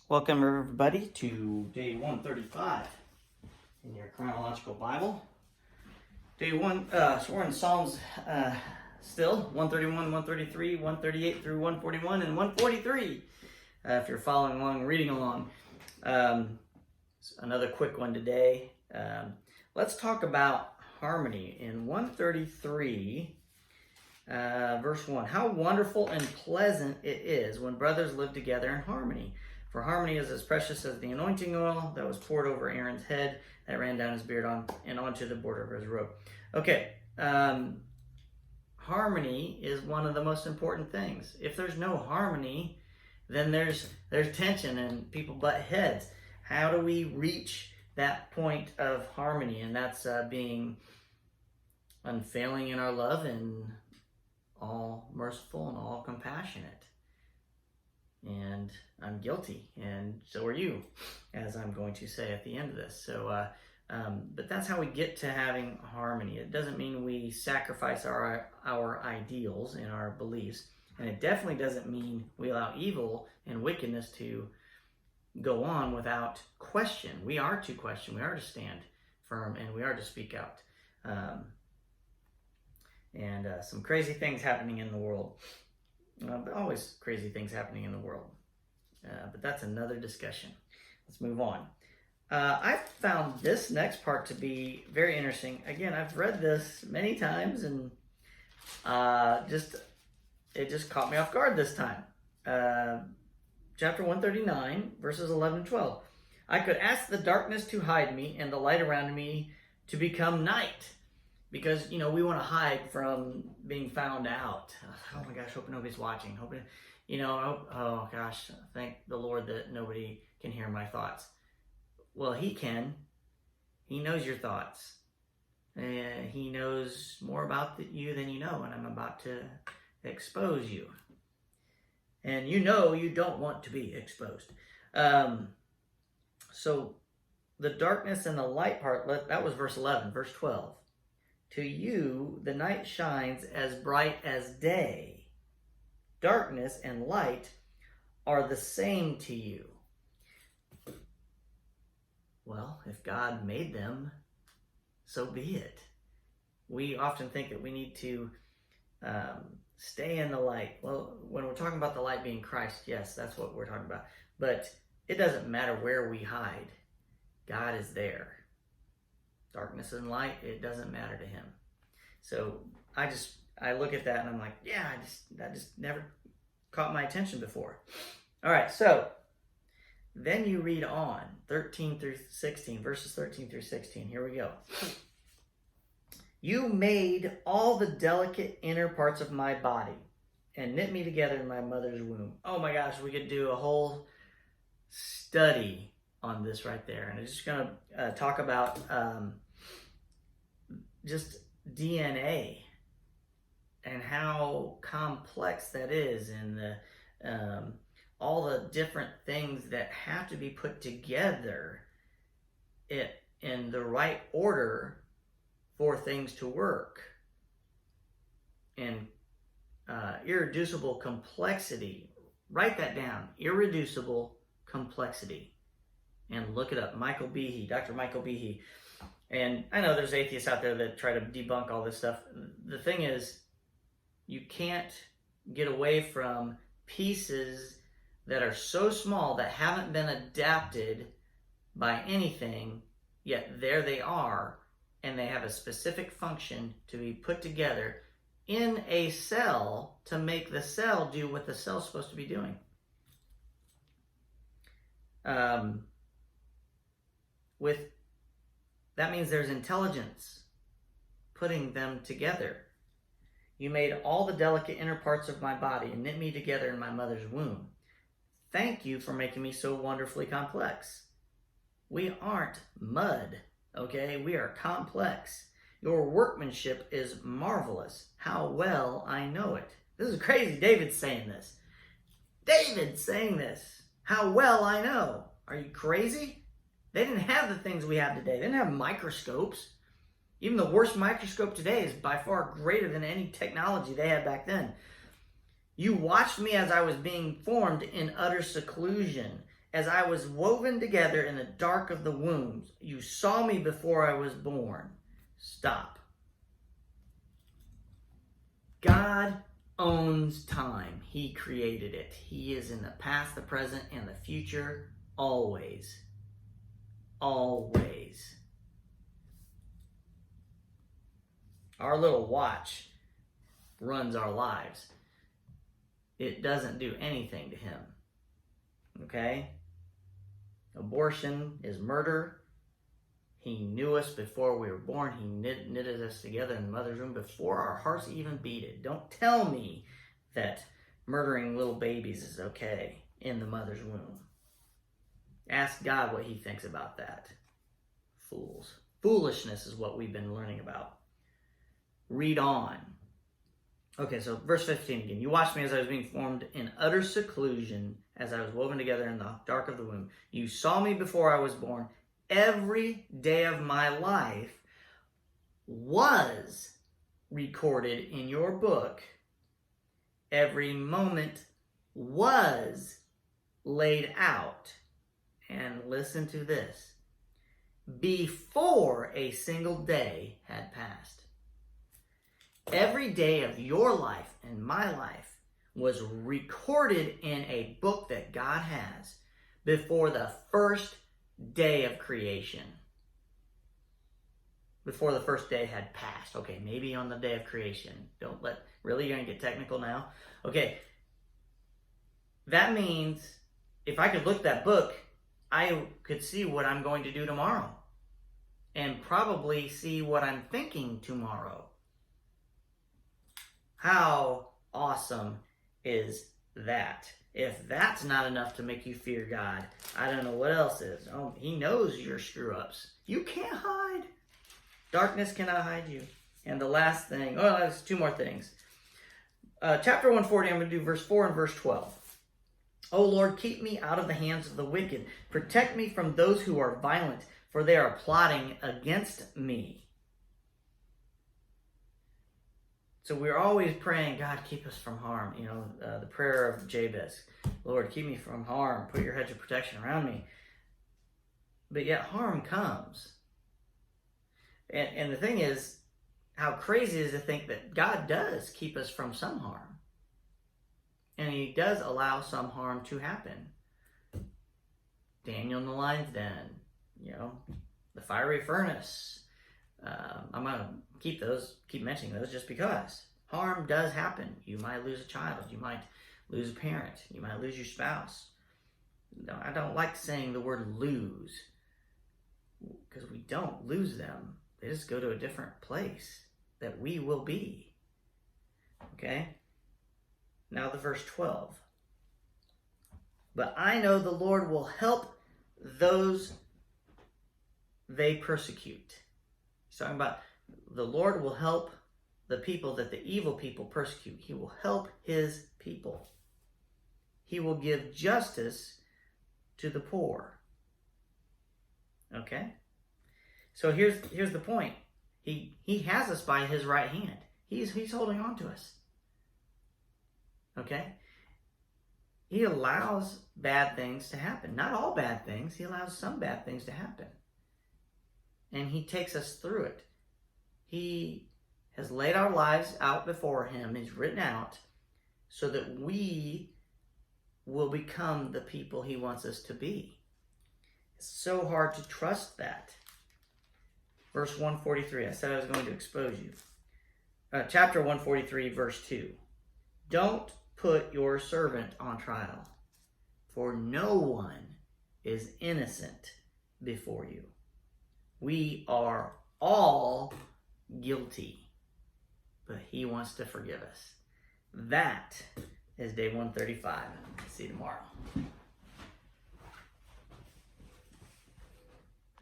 Welcome everybody to day 135 in your chronological Bible. Day one, so we're in Psalms still, 131, 133, 138 through 141, and 143. If you're following along, reading along. Another quick one today. Let's talk about harmony in 133, verse 1. How wonderful and pleasant it is when brothers live together in harmony. For harmony is as precious as the anointing oil that was poured over Aaron's head, that ran down his beard and onto the border of his robe. Okay, harmony is one of the most important things. If there's no harmony, then there's tension and people butt heads. How do we reach that point of harmony? And that's being unfailing in our love and all merciful and all compassionate. And I'm guilty, and so are you, as I'm going to say at the end of this. So, but that's how we get to having harmony. It doesn't mean we sacrifice our ideals and our beliefs, and it definitely doesn't mean we allow evil and wickedness to go on without question. We are to question, we are to stand firm, and we are to speak out. Some crazy things happening in the world. But always crazy things happening in the world. But that's another discussion. Let's move on. I found this next part to be very interesting. Again, I've read this many times, and it just caught me off guard this time. Chapter 139, verses 11 and 12. I could ask the darkness to hide me and the light around me to become night. Because, we want to hide from being found out. Oh my gosh, hoping nobody's watching. Oh gosh, thank the Lord that nobody can hear my thoughts. Well, He can. He knows your thoughts. He knows more about you than you know, and I'm about to expose you. And you don't want to be exposed. So the darkness and the light part, that was verse 11, verse 12. To you, the night shines as bright as day. Darkness and light are the same to you. Well, if God made them, so be it. We often think that we need to stay in the light. Well, when we're talking about the light being Christ, yes, that's what we're talking about. But it doesn't matter where we hide. God is there. Darkness and light, it doesn't matter to Him. So I look at that and I'm like, yeah, that just never caught my attention before. All right, so then you read on, 13 through 16, verses 13 through 16. Here we go. You made all the delicate inner parts of my body and knit me together in my mother's womb. Oh my gosh, we could do a whole study on this right there. And I'm just going to talk about just DNA and how complex that is, and the all the different things that have to be put together in the right order for things to work. And irreducible complexity. Write that down. Irreducible complexity. And look it up. Michael Behe, Dr. Michael Behe. And I know there's atheists out there that try to debunk all this stuff. The thing is, you can't get away from pieces that are so small that haven't been adapted by anything, yet there they are, and they have a specific function to be put together in a cell to make the cell do what the cell's supposed to be doing. That means there's intelligence putting them together. You made all the delicate inner parts of my body and knit me together in my mother's womb. Thank you for making me so wonderfully complex. We aren't mud, okay? We are complex. Your workmanship is marvelous. How well I know it. This is crazy. David's saying this. David's saying this. How well I know. Are you crazy? They didn't have the things we have today. They didn't have microscopes. Even the worst microscope today is by far greater than any technology they had back then. You watched me as I was being formed in utter seclusion as I was woven together in the dark of the womb. You saw me before I was born. Stop. God owns time. He created it. He is in the past, the present, and the future, always. Always. Our little watch runs our lives. It doesn't do anything to him. Okay? Abortion is murder. He knew us before we were born. He knitted us together in the mother's womb before our hearts even beat. Don't tell me that murdering little babies is okay in the mother's womb. Ask God what he thinks about that. Fools. Foolishness is what we've been learning about. Read on. Okay, so verse 15 again. You watched me as I was being formed in utter seclusion, as I was woven together in the dark of the womb. You saw me before I was born. Every day of my life was recorded in your book. Every moment was laid out. And listen to this. Before a single day had passed. Every day of your life and my life was recorded in a book that God has before the first day of creation. Before the first day had passed. Okay, maybe on the day of creation. Really, you're going to get technical now? Okay, that means if I could look at that book, I could see what I'm going to do tomorrow. And probably see what I'm thinking tomorrow. How awesome is that? If that's not enough to make you fear God, I don't know what else is. Oh, he knows your screw-ups. You can't hide. Darkness cannot hide you. And the last thing, there's two more things. Chapter 140, I'm going to do verse 4 and verse 12. O Lord, keep me out of the hands of the wicked. Protect me from those who are violent, for they are plotting against me. So we're always praying, God, keep us from harm. The prayer of Jabez. Lord, keep me from harm. Put your hedge of protection around me. But yet harm comes. And the thing is, how crazy it is to think that God does keep us from some harm. And he does allow some harm to happen. Daniel in the lion's den. The fiery furnace. I'm going to keep mentioning those just because. Harm does happen. You might lose a child. You might lose a parent. You might lose your spouse. No, I don't like saying the word lose because we don't lose them. They just go to a different place that we will be. Okay? Now the verse 12. But I know the Lord will help those they persecute. He's talking about the Lord will help the people that the evil people persecute. He will help his people. He will give justice to the poor. Okay? So here's the point. He has us by his right hand. He's holding on to us. Okay? He allows bad things to happen. Not all bad things. He allows some bad things to happen. And he takes us through it. He has laid our lives out before him. He's written out so that we will become the people he wants us to be. It's so hard to trust that. Verse 143. I said I was going to expose you. Chapter 143, verse 2. Don't put your servant on trial, for no one is innocent before you. We are all guilty, but he wants to forgive us. That is day 135. See you tomorrow.